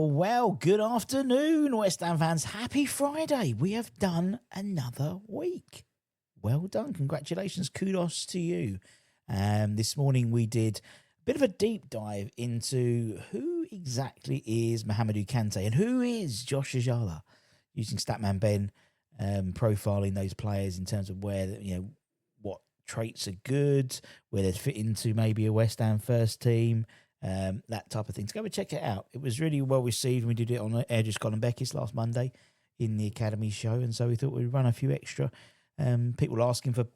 Well, good afternoon, West Ham fans. Happy Friday. We have done another week. Well done. Congratulations. Kudos to you. This morning we did a bit of a deep dive into who exactly is Mohamedou Kante and who is Josh Ajala, using Statman Ben, profiling those players in terms of where, what traits are good, where they'd fit into maybe a West Ham first team, that type of thing. So go and check it out. It was really well received. We did it on 𝗩𝗟𝗠𝗏 𝗥𝗡𝗑𝗏 last Monday in the Academy show, and so we thought we'd run a few extra. People asking for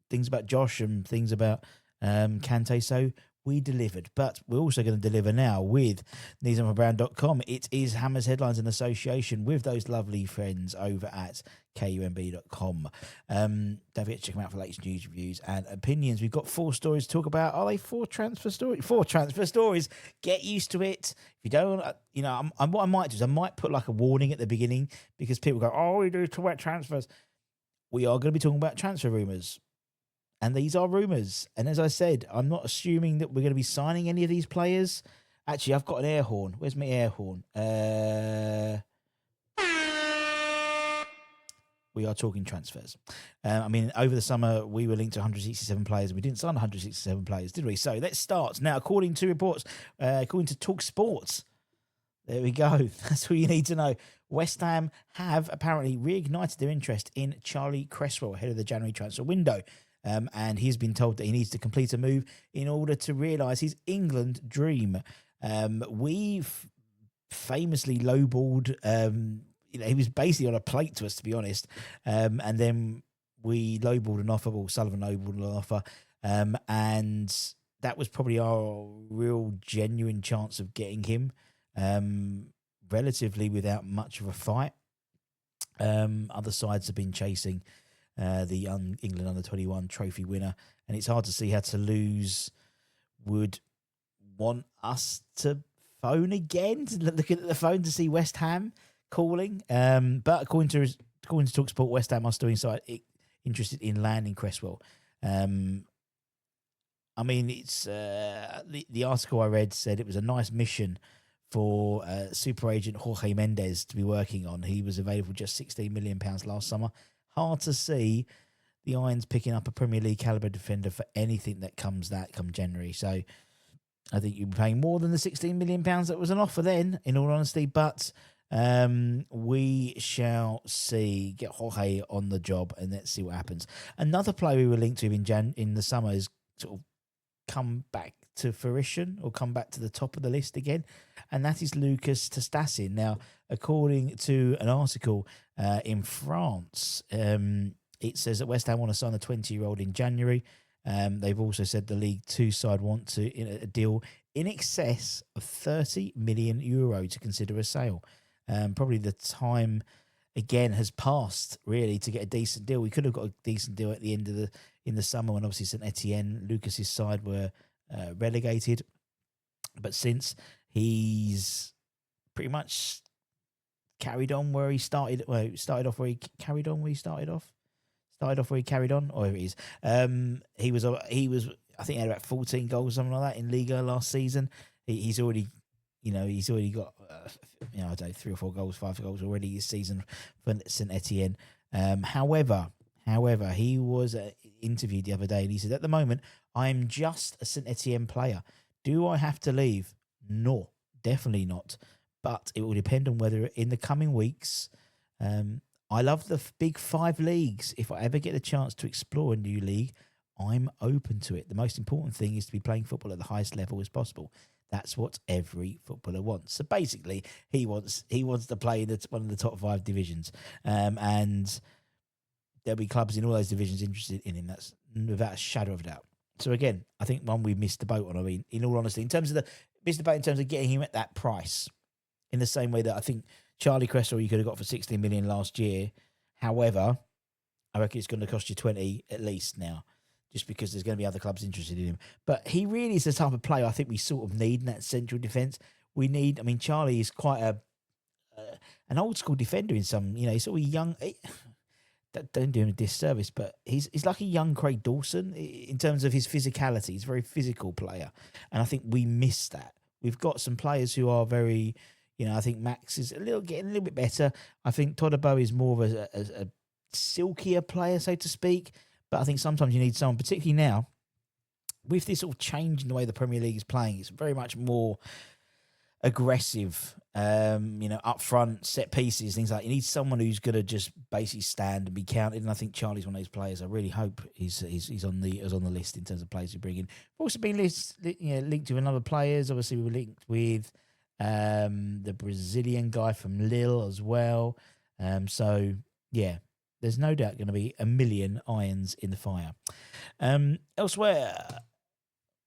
things about Josh and things about Kante, so we delivered. But we're also going to deliver now with 𝗔𝗏𝗏𝗏𝗏𝗏𝗏𝗏𝗏𝗏𝗏𝗏𝗏. It is Hammers Headlines in association with those lovely friends over at KUMB.com. Don't forget to check them out for latest news, reviews and opinions. We've got 4 stories to talk about. Are they 4 transfer stories? 4 transfer stories. Get used to it. If you don't, what I might do is I might put like a warning at the beginning, because people go, oh, we do talk about transfers. We are going to be talking about transfer rumours. And these are rumours. And as I said, I'm not assuming that we're going to be signing any of these players. Actually, I've got an air horn. Where's my air horn? We are talking transfers. Over the summer, we were linked to 167 players. We didn't sign 167 players, did we? So let's start. Now, according to reports, according to Talk Sports, there we go. That's all you need to know. West Ham have apparently reignited their interest in Charlie Cresswell ahead of the January transfer window. And he's been told that he needs to complete a move in order to realise his England dream. We've famously lowballed. He was basically on a plate to us, to be honest. And then we lowballed an offer. Well, Sullivan lowballed an offer. And that was probably our real genuine chance of getting him, relatively without much of a fight. Other sides have been chasing the England under-21 trophy winner, and it's hard to see how Toulouse would want us to phone again, to look at the phone to see West Ham calling. But according to TalkSport, West Ham are still interested in landing Cresswell. It's the article I read said it was a nice mission for super agent Jorge Mendes to be working on. He was available just £16 million last summer. Hard to see the Irons picking up a Premier League calibre defender for anything that come January. So I think you'll be paying more than the £16 million that was an offer then, in all honesty. But we shall see. Get Jorge on the job and let's see what happens. Another player we were linked to in the summer has sort of come back to fruition, or come back to the top of the list again, and that is Lucas Tastassin. Now, according to an article in France, it says that West Ham want to sign a 20-year-old in January. They've also said the League Two side want to a deal in excess of €30 million to consider a sale. Probably the time again has passed really to get a decent deal. We could have got a decent deal at the end of in the summer when obviously St Etienne, Lucas's side, were relegated, but since he's pretty much carried on where he started. Well, he started off where he carried on. Where he started off where he carried on. Or it is. He was. I think he had about 14 goals, something like that, in Liga last season. He's already, he's already got, I don't know, 3 or 4 goals, 5 goals already this season for St Etienne. However, he was interviewed the other day, and he said, "At the moment, I'm just a St Etienne player. Do I have to leave? No, definitely not. But it will depend on whether in the coming weeks, I love the big 5 leagues. If I ever get a chance to explore a new league, I'm open to it. The most important thing is to be playing football at the highest level as possible. That's what every footballer wants." So basically, he wants to play in one of the top 5 divisions, and there'll be clubs in all those divisions interested in him. That's without a shadow of a doubt. So again, I think one we missed the boat on. I mean, in all honesty, missed the boat in terms of getting him at that price. In the same way that I think Charlie Cresswell you could have got for 16 million last year. However, I reckon it's going to cost you 20 at least now, just because there's going to be other clubs interested in him. But he really is the type of player I think we sort of need in that central defence. Charlie is quite an old school defender in some, he's sort of young. Don't do him a disservice, but he's like a young Craig Dawson in terms of his physicality. He's a very physical player, and I think we miss that. We've got some players who are very, I think Max is getting a little bit better. I think 𝗪𝗪 is more of a silkier player, so to speak. But I think sometimes you need someone, particularly now, with this sort of change in the way the Premier League is playing. It's very much more aggressive, up front, set pieces, things like that. You need someone who's going to just basically stand and be counted. And I think Charlie's one of those players. I really hope he's on the list in terms of players we bring in. We've also been linked with other players. Obviously, we were linked with the Brazilian guy from Lille as well. So yeah, there's no doubt going to be a million irons in the fire. Elsewhere,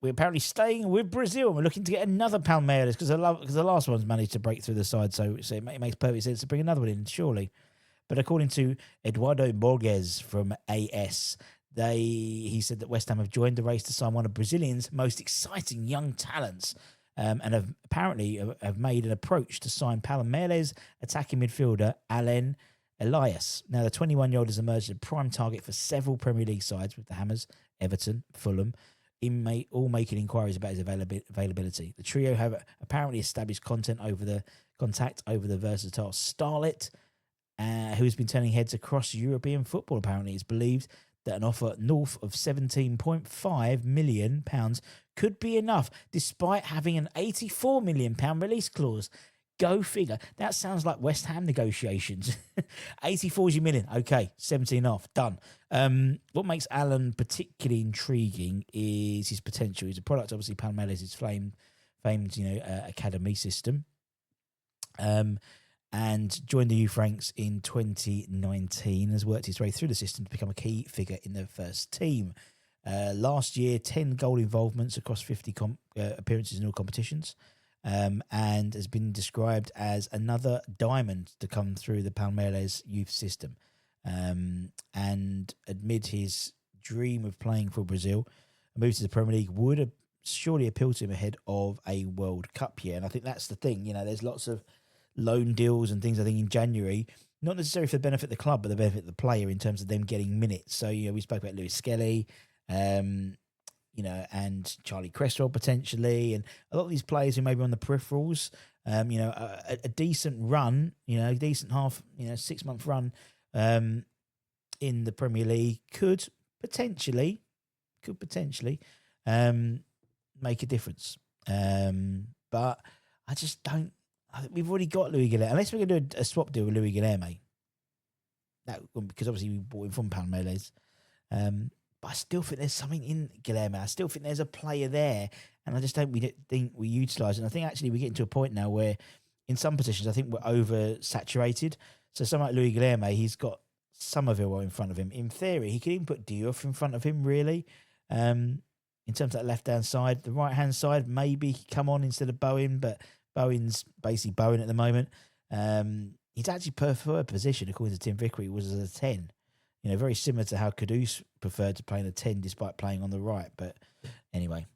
we're apparently staying with Brazil, and we're looking to get another Palmeiras because the last one's managed to break through the side, so it makes perfect sense to bring another one in, surely. But according to Eduardo Borges from AS, he said that West Ham have joined the race to sign one of Brazilian's most exciting young talents, and have apparently made an approach to sign Palmeiras attacking midfielder Allan Elias. Now, the 21-year-old has emerged as a prime target for several Premier League sides, with the Hammers, Everton, Fulham, all making inquiries about his availability. The trio have apparently established contact over the versatile starlet, who has been turning heads across European football. Apparently, it's believed that an offer north of £17.5 million could be enough, despite having an £84 million release clause. Go figure. That sounds like West Ham negotiations. 84 is your million. Okay, 17 off. Done. What makes Allan particularly intriguing is his potential. He's a product, obviously, Palmeiras' famed academy system. And joined the Youth ranks in 2019. Has worked his way through the system to become a key figure in the first team. Last year, 10 goal involvements across 50 appearances in all competitions. And has been described as another diamond to come through the Palmeiras youth system. And amid his dream of playing for Brazil, a move to the Premier League would surely appeal to him ahead of a World Cup year. And I think that's the thing. There's lots of loan deals and things, I think, in January, not necessarily for the benefit of the club, but the benefit of the player in terms of them getting minutes. So, we spoke about Lewis Skelly, and Charlie Cresswell potentially, and a lot of these players who may be on the peripherals, a decent run, a decent 6-month run in the Premier League could potentially make a difference. But I just don't. We've already got Louis Guilherme, unless we're going to do a swap deal with Louis Guilherme. That, because obviously we bought him from Palmeiras. But I still think there's something in Guilherme. I still think there's a player there, and I just don't think we utilise it. And I think actually we're getting to a point now where in some positions I think we're oversaturated. So someone like Louis Guilherme, he's got Somerville in front of him. In theory, he could even put Diouf in front of him, really. In terms of that left-hand side. The right-hand side, maybe he could come on instead of Bowen, but Bowen's basically Bowen at the moment. He's actually preferred position, according to Tim Vickery, was as a 10. Very similar to how Kudus preferred to play in a 10 despite playing on the right. But anyway,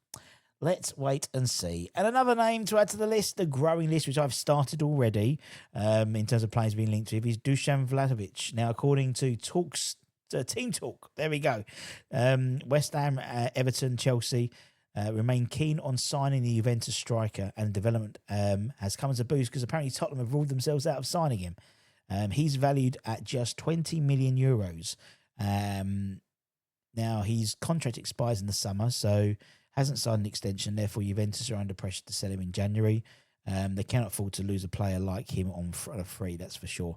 let's wait and see. And another name to add to the list, the growing list, which I've started already, in terms of players being linked to, is Dusan Vlahovic. Now, according to Team Talk, there we go. West Ham, Everton, Chelsea remain keen on signing the Juventus striker, and development has come as a boost because apparently Tottenham have ruled themselves out of signing him. He's valued at just 20 million euros. Now, his contract expires in the summer, so hasn't signed an extension. Therefore, Juventus are under pressure to sell him in January. They cannot afford to lose a player like him on a free, that's for sure.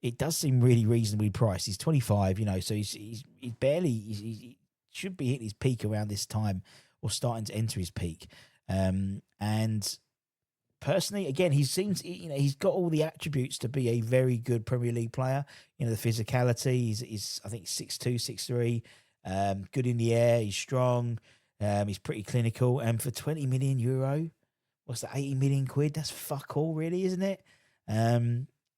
It does seem really reasonably priced. He's 25, so he should be hitting his peak around this time or starting to enter his peak. And personally, again, he seems, he's got all the attributes to be a very good Premier League player. The physicality, he's I think 6'2", 6'3", good in the air, he's strong, he's pretty clinical. And for 20 million euro, what's that, 80 million quid? That's fuck all, really, isn't it?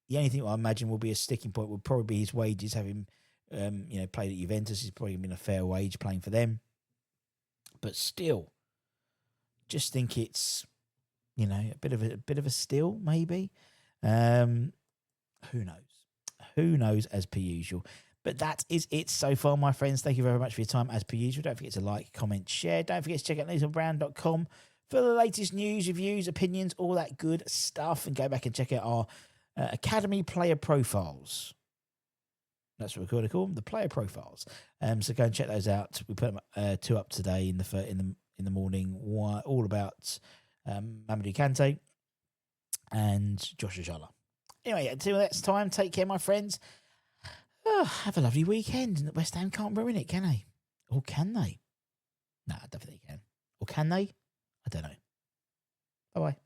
The only thing I imagine will be a sticking point would probably be his wages. Having, played at Juventus, he's probably been a fair wage playing for them. But still, just think it's, a bit of a steal, maybe. Who knows, as per usual. But that is it so far, my friends. Thank you very much for your time, as per usual. Don't forget to like, comment, share. Don't forget to check out nathanbrown.com for the latest news, reviews, opinions, all that good stuff. And go back and check out our Academy player profiles. That's what we're going to call them, the player profiles. So go and check those out. We put them 2 up today in the morning, all about Mamadou Kante and Joshua Zala. Anyway, until next time, take care, my friends. Have a lovely weekend. West Ham can't ruin it, can they? Or can they? No, I don't think they can. Or can they? I don't know. Bye-bye.